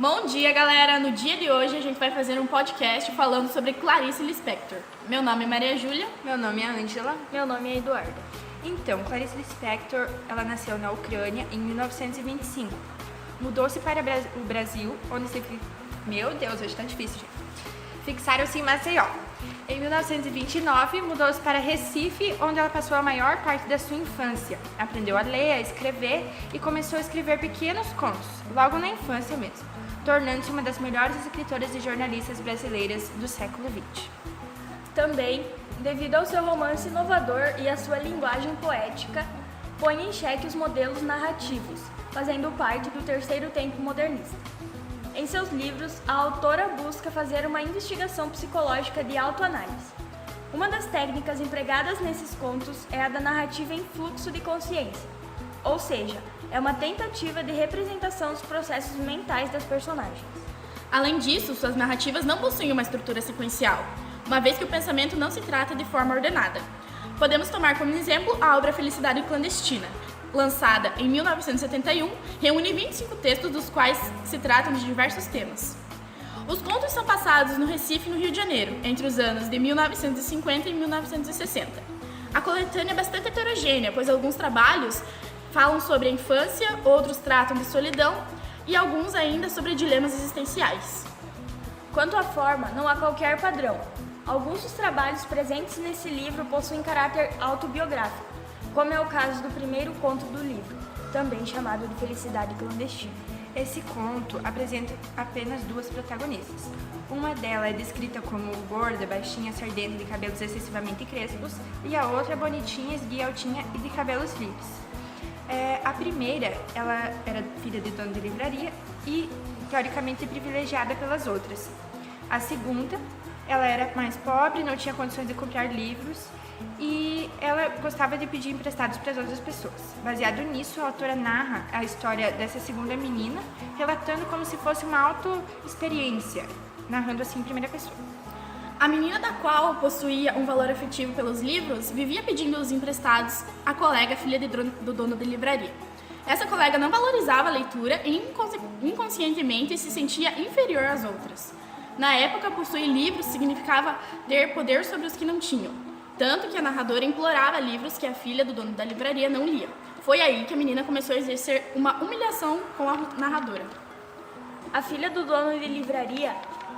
Bom dia, galera! No dia de hoje a gente vai fazer um podcast falando sobre Clarice Lispector. Meu nome é Maria Júlia. Meu nome é Ângela. Meu nome é Eduarda. Então, Clarice Lispector, ela nasceu na Ucrânia em 1925. Mudou-se para o Brasil, onde se... Meu Deus, hoje tá difícil, gente. Fixaram-se em Maceió. Em 1929, mudou-se para Recife, onde ela passou a maior parte da sua infância. Aprendeu a ler, a escrever e começou a escrever pequenos contos, logo na infância mesmo, tornando-se uma das melhores escritoras e jornalistas brasileiras do século XX. Também, devido ao seu romance inovador e à sua linguagem poética, põe em xeque os modelos narrativos, fazendo parte do terceiro tempo modernista. Em seus livros, a autora busca fazer uma investigação psicológica de autoanálise. Uma das técnicas empregadas nesses contos é a da narrativa em fluxo de consciência, ou seja, é uma tentativa de representação dos processos mentais das personagens. Além disso, suas narrativas não possuem uma estrutura sequencial, uma vez que o pensamento não se trata de forma ordenada. Podemos tomar como exemplo a obra Felicidade Clandestina, lançada em 1971, reúne 25 textos dos quais se tratam de diversos temas. Os contos são passados no Recife, no Rio de Janeiro, entre os anos de 1950 e 1960. A coletânea é bastante heterogênea, pois alguns trabalhos falam sobre a infância, outros tratam de solidão e alguns ainda sobre dilemas existenciais. Quanto à forma, não há qualquer padrão. Alguns dos trabalhos presentes nesse livro possuem caráter autobiográfico, como é o caso do primeiro conto do livro, também chamado de Felicidade Clandestina. Esse conto apresenta apenas duas protagonistas. Uma delas é descrita como gorda, baixinha, sardenta, de cabelos excessivamente crespos, e a outra bonitinha, esguia, altinha e de cabelos livres. A primeira, ela era filha de dono de livraria e, teoricamente, privilegiada pelas outras. A segunda, ela era mais pobre, não tinha condições de comprar livros e ela gostava de pedir emprestados para as outras pessoas. Baseado nisso, a autora narra a história dessa segunda menina, relatando como se fosse uma auto-experiência, narrando assim em primeira pessoa. A menina, da qual possuía um valor afetivo pelos livros, vivia pedindo-os emprestados à colega filha do dono de livraria. Essa colega não valorizava a leitura e inconscientemente se sentia inferior às outras. Na época, possuir livros significava ter poder sobre os que não tinham, tanto que a narradora implorava livros que a filha do dono da livraria não lia. Foi aí que a menina começou a exercer uma humilhação com a narradora. A filha do dono de livraria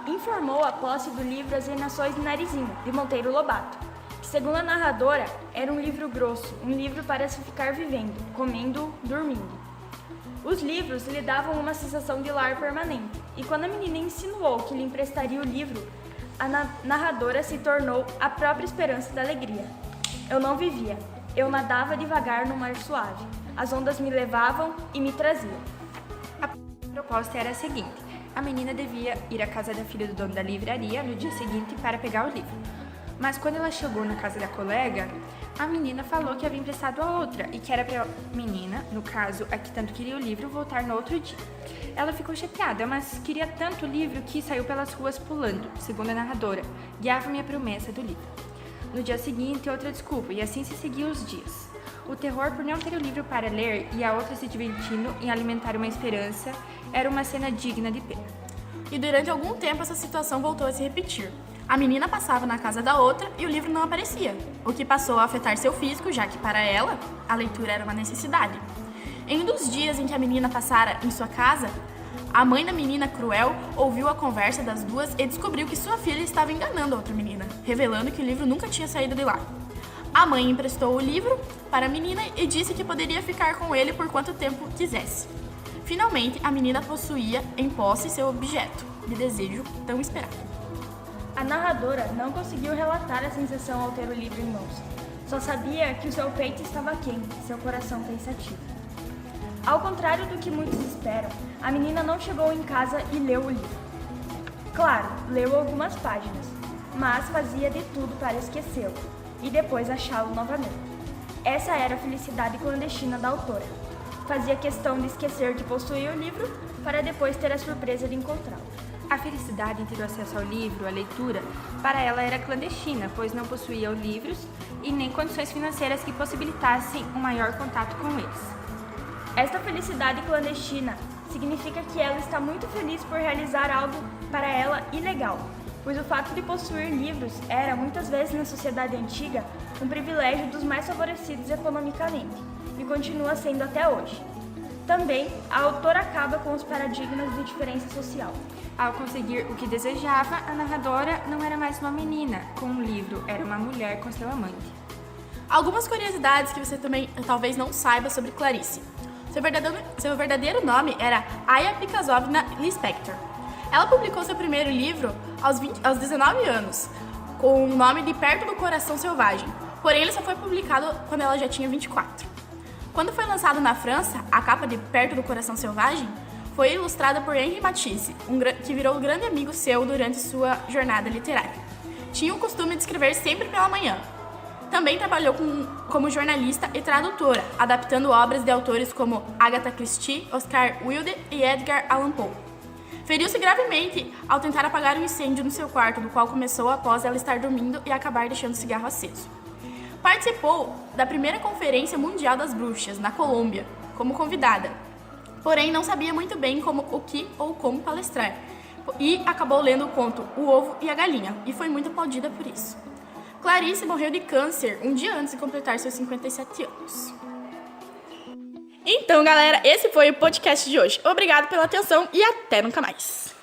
informou a posse do livro As Reinações de Narizinho, de Monteiro Lobato, que, segundo a narradora, era um livro grosso, um livro para se ficar vivendo, comendo, dormindo. Os livros lhe davam uma sensação de lar permanente, e quando a menina insinuou que lhe emprestaria o livro, a narradora se tornou a própria esperança da alegria. Eu não vivia, eu nadava devagar no mar suave, as ondas me levavam e me traziam. A proposta era a seguinte: a menina devia ir à casa da filha do dono da livraria no dia seguinte para pegar o livro. Mas quando ela chegou na casa da colega, a menina falou que havia emprestado a outra e que era para a menina, no caso, a que tanto queria o livro, voltar no outro dia. Ela ficou chateada, mas queria tanto o livro que saiu pelas ruas pulando, segundo a narradora, guiava-me a promessa do livro. No dia seguinte, outra desculpa, e assim se seguiam os dias. O terror por não ter o livro para ler e a outra se divertindo em alimentar uma esperança era uma cena digna de pena. E durante algum tempo essa situação voltou a se repetir. A menina passava na casa da outra e o livro não aparecia, o que passou a afetar seu físico, já que para ela a leitura era uma necessidade. Em um dos dias em que a menina passara em sua casa, a mãe da menina, Cruel, ouviu a conversa das duas e descobriu que sua filha estava enganando a outra menina, revelando que o livro nunca tinha saído de lá. A mãe emprestou o livro para a menina e disse que poderia ficar com ele por quanto tempo quisesse. Finalmente, a menina possuía em posse seu objeto de desejo tão esperado. A narradora não conseguiu relatar a sensação ao ter o livro em mãos. Só sabia que o seu peito estava quente, seu coração pensativo. Ao contrário do que muitos esperam, a menina não chegou em casa e leu o livro. Claro, leu algumas páginas, mas fazia de tudo para esquecê-lo e depois achá-lo novamente. Essa era a felicidade clandestina da autora. Fazia questão de esquecer que possuía o livro para depois ter a surpresa de encontrá-lo. A felicidade em ter o acesso ao livro, à leitura, para ela era clandestina, pois não possuía livros e nem condições financeiras que possibilitassem um maior contato com eles. Esta felicidade clandestina significa que ela está muito feliz por realizar algo para ela ilegal, pois o fato de possuir livros era, muitas vezes na sociedade antiga, um privilégio dos mais favorecidos economicamente, e continua sendo até hoje. Também, a autora acaba com os paradigmas de diferença social. Ao conseguir o que desejava, a narradora não era mais uma menina com um livro, era uma mulher com seu amante. Algumas curiosidades que você também talvez não saiba sobre Clarice. Seu verdadeiro nome era Aya Pikasovna Lispector. Ela publicou seu primeiro livro aos 19 anos, com o nome de Perto do Coração Selvagem, porém ele só foi publicado quando ela já tinha 24. Quando foi lançado na França, a capa de Perto do Coração Selvagem foi ilustrada por Henri Matisse, que virou um grande amigo seu durante sua jornada literária. Tinha o costume de escrever sempre pela manhã. Também trabalhou como jornalista e tradutora, adaptando obras de autores como Agatha Christie, Oscar Wilde e Edgar Allan Poe. Feriu-se gravemente ao tentar apagar um incêndio no seu quarto, do qual começou após ela estar dormindo e acabar deixando o cigarro aceso. Participou da primeira Conferência Mundial das Bruxas, na Colômbia, como convidada, porém não sabia muito bem o que ou como palestrar, e acabou lendo o conto O Ovo e a Galinha, e foi muito aplaudida por isso. Clarice morreu de câncer um dia antes de completar seus 57 anos. Então, galera, esse foi o podcast de hoje. Obrigado pela atenção e até nunca mais.